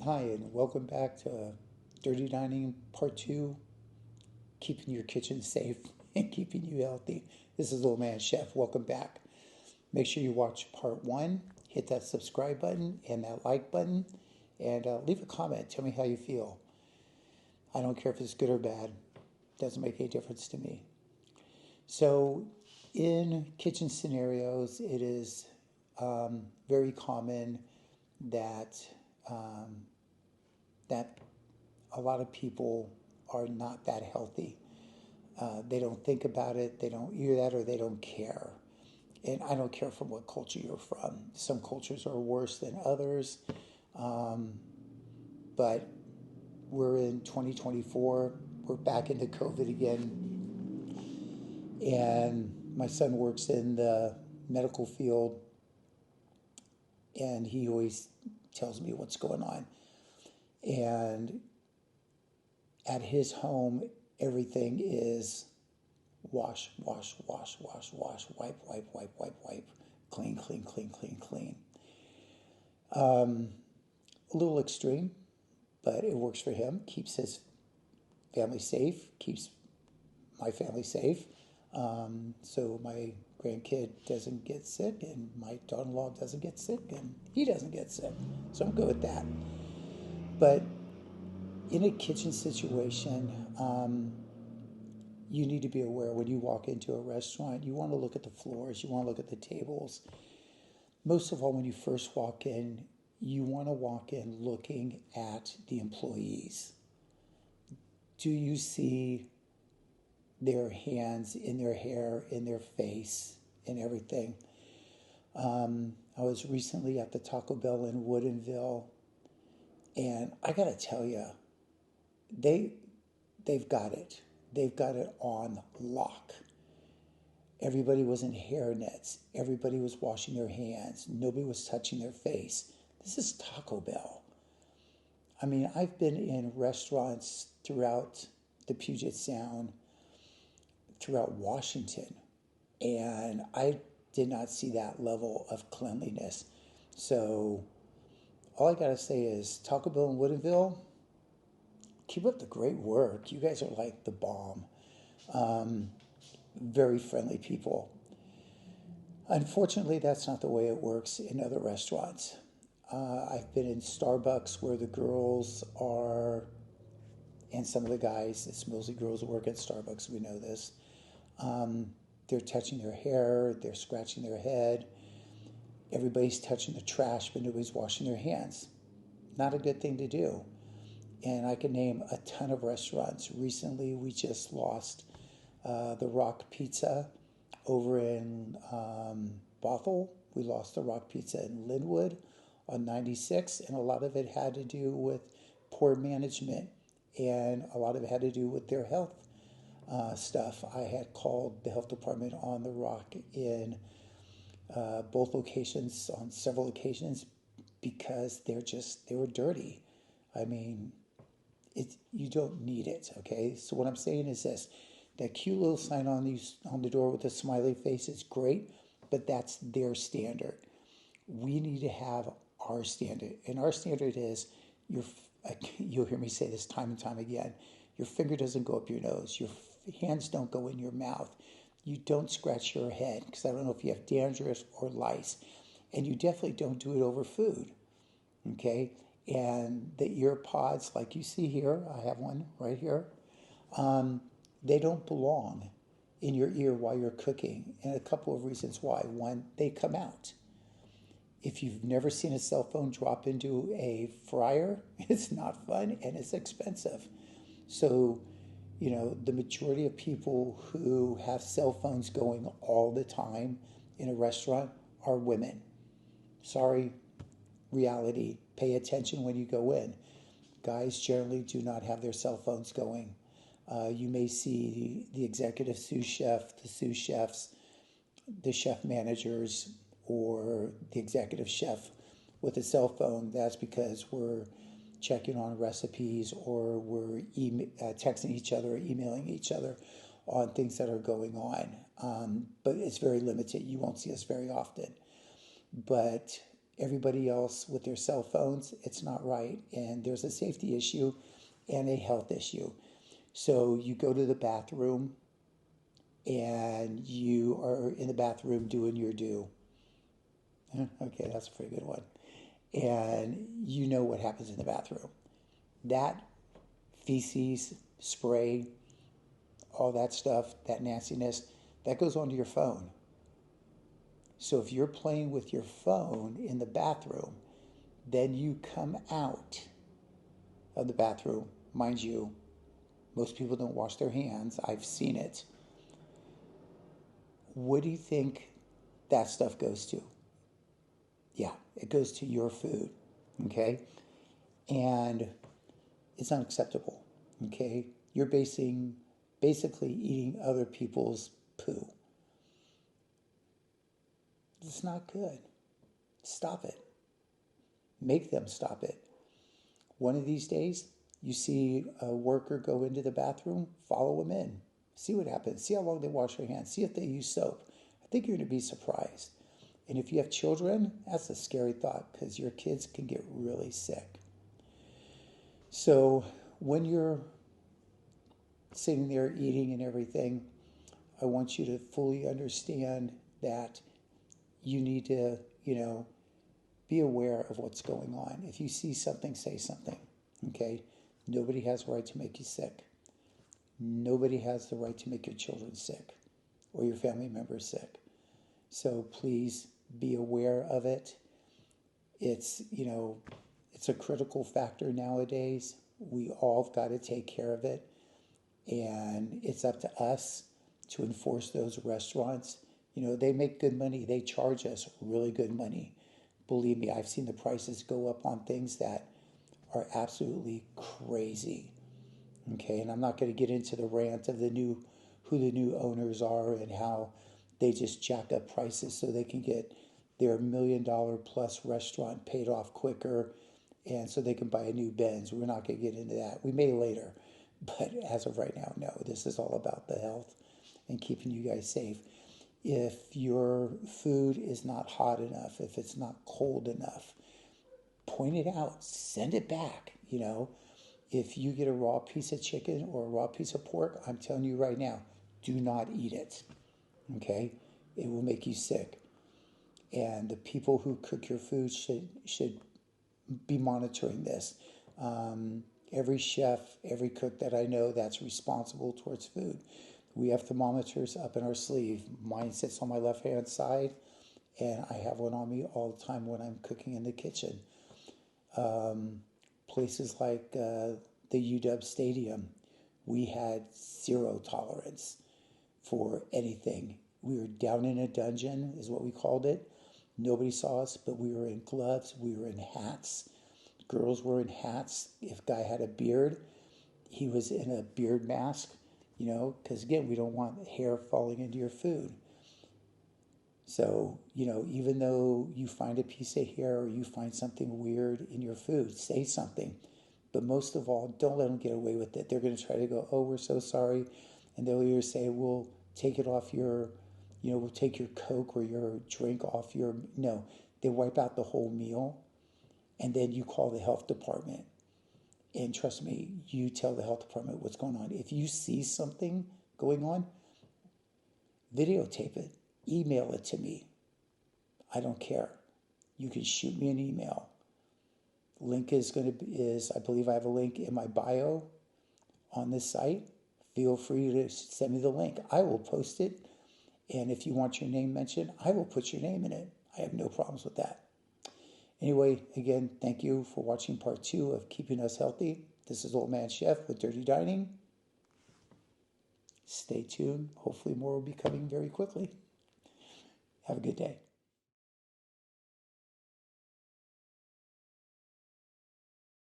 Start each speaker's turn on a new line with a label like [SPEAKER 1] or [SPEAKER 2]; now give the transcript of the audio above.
[SPEAKER 1] Hi, and welcome back to Dirty Dining Part 2, keeping your kitchen safe and keeping you healthy. This is Little Man Chef. Welcome back. Make sure you watch Part 1, hit that subscribe button and that like button, and leave a comment. Tell me how you feel. I don't care if it's good or bad, doesn't make any difference to me. So, in kitchen scenarios, it is very common that um, that a lot of people are not that healthy. They don't think about it, they don't hear that, or they don't care. And I don't care from what culture you're from. Some cultures are worse than others, um, but we're in 2024. We're back into COVID again. And my son works in the medical field, and he always tells me what's going on. And at his home, everything is wash, wash, wash, wash, wash, wipe, wipe, wipe, wipe, wipe, clean, clean, clean, clean, clean. A little extreme, but it works for him, keeps his family safe, keeps my family safe. So my grandkid doesn't get sick, and my daughter in law doesn't get sick, and he doesn't get sick. So I'm good with that. But in a kitchen situation, you need to be aware when you walk into a restaurant, you want to look at the floors, you want to look at the tables. Most of all, when you first walk in, you want to walk in looking at the employees. Do you see their hands in their hair, in their face, and everything? I was recently at the Taco Bell in Woodinville, and I gotta tell you, they they've got it. They've got it on lock. Everybody was in hairnets. Everybody was washing their hands. Nobody was touching their face. This is Taco Bell. I mean, I've been in restaurants throughout the Puget Sound, throughout Washington, and I did not see that level of cleanliness. So all I gotta say is Taco Bell in Woodinville, keep up the great work. You guys are like the bomb. Very friendly people. Unfortunately, that's not the way it works in other restaurants. I've been in Starbucks where the girls are, and some of the guys, it's mostly girls who work at Starbucks, we know this. They're touching their hair, they're scratching their head. Everybody's touching the trash, but nobody's washing their hands. Not a good thing to do. And I can name a ton of restaurants. Recently, we just lost the Rock Pizza over in Bothell. We lost the Rock Pizza in Linwood on 96, and a lot of it had to do with poor management, and a lot of it had to do with their health stuff. I had called the health department on the Rock in both locations on several occasions because they were dirty. I mean, you don't need it. Okay, so what I'm saying is this: that cute little sign on the door with a smiley face is great, but that's their standard. We need to have our standard, and our standard is your. You'll hear me say this time and time again. Your finger doesn't go up your nose. Your hands don't go in your mouth. You don't scratch your head because I don't know if you have dandruff or lice, and you definitely don't do it over food. Okay, and the ear pods, like you see here, I have one right here. They don't belong in your ear while you're cooking, and a couple of reasons why. One, they come out. If you've never seen a cell phone drop into a fryer, it's not fun and it's expensive. So, the majority of people who have cell phones going all the time in a restaurant are women. Sorry, reality. Pay attention when you go in. Guys generally do not have their cell phones going. You may see the executive sous chef, the sous chefs, the chef managers, or the executive chef with a cell phone. That's because we're checking on recipes or we're texting each other or emailing each other on things that are going on. But it's very limited. You won't see us very often. But everybody else with their cell phones. It's not right. And there's a safety issue and a health issue. So you go to the bathroom and you are in the bathroom doing your do. Okay, that's a pretty good one. And you know what happens in the bathroom. That feces, spray, all that stuff, that nastiness, that goes onto your phone. So if you're playing with your phone in the bathroom, then you come out of the bathroom. Mind you, most people don't wash their hands. I've seen it. What do you think that stuff goes to? Yeah, it goes to your food, okay? And it's unacceptable, okay? You're basically eating other people's poo. It's not good. Stop it. Make them stop it. One of these days, you see a worker go into the bathroom, follow them in. See what happens. See how long they wash their hands. See if they use soap. I think you're going to be surprised. And if you have children, that's a scary thought because your kids can get really sick. So when you're sitting there eating and everything, I want you to fully understand that you need to, be aware of what's going on. If you see something, say something, okay? Nobody has the right to make you sick. Nobody has the right to make your children sick or your family members sick. So please be aware of it. It's a critical factor nowadays. We all have got to take care of it. And it's up to us to enforce those restaurants. They make good money. They charge us really good money. Believe me, I've seen the prices go up on things that are absolutely crazy. Okay, and I'm not going to get into the rant of who the new owners are and how they just jack up prices so they can get their $1 million plus restaurant paid off quicker, and so they can buy a new Benz. We're not going to get into that. We may later, but as of right now, no. This is all about the health and keeping you guys safe. If your food is not hot enough, if it's not cold enough, point it out, send it back. If you get a raw piece of chicken or a raw piece of pork, I'm telling you right now, do not eat it. Okay? It will make you sick. And the people who cook your food should be monitoring this. Every chef, every cook that I know that's responsible towards food, we have thermometers up in our sleeve. Mine sits on my left-hand side, and I have one on me all the time when I'm cooking in the kitchen. Places like the UW Stadium, we had zero tolerance for anything. We were down in a dungeon, is what we called it. Nobody saw us, but we were in gloves. We were in hats. Girls were in hats. If a guy had a beard, he was in a beard mask, because again, we don't want hair falling into your food. So, even though you find a piece of hair or you find something weird in your food, say something. But most of all, don't let them get away with it. They're going to try to go, oh, we're so sorry. And they'll either say, we'll take it off we'll take your Coke or your drink off your, no. They wipe out the whole meal. And then you call the health department. And trust me, you tell the health department what's going on. If you see something going on, videotape it. Email it to me. I don't care. You can shoot me an email. Link is I believe I have a link in my bio on this site. Feel free to send me the link. I will post it. And if you want your name mentioned, I will put your name in it. I have no problems with that. Anyway, again, thank you for watching part 2 of Keeping Us Healthy. This is Old Man Chef with Dirty Dining. Stay tuned. Hopefully more will be coming very quickly. Have a good day.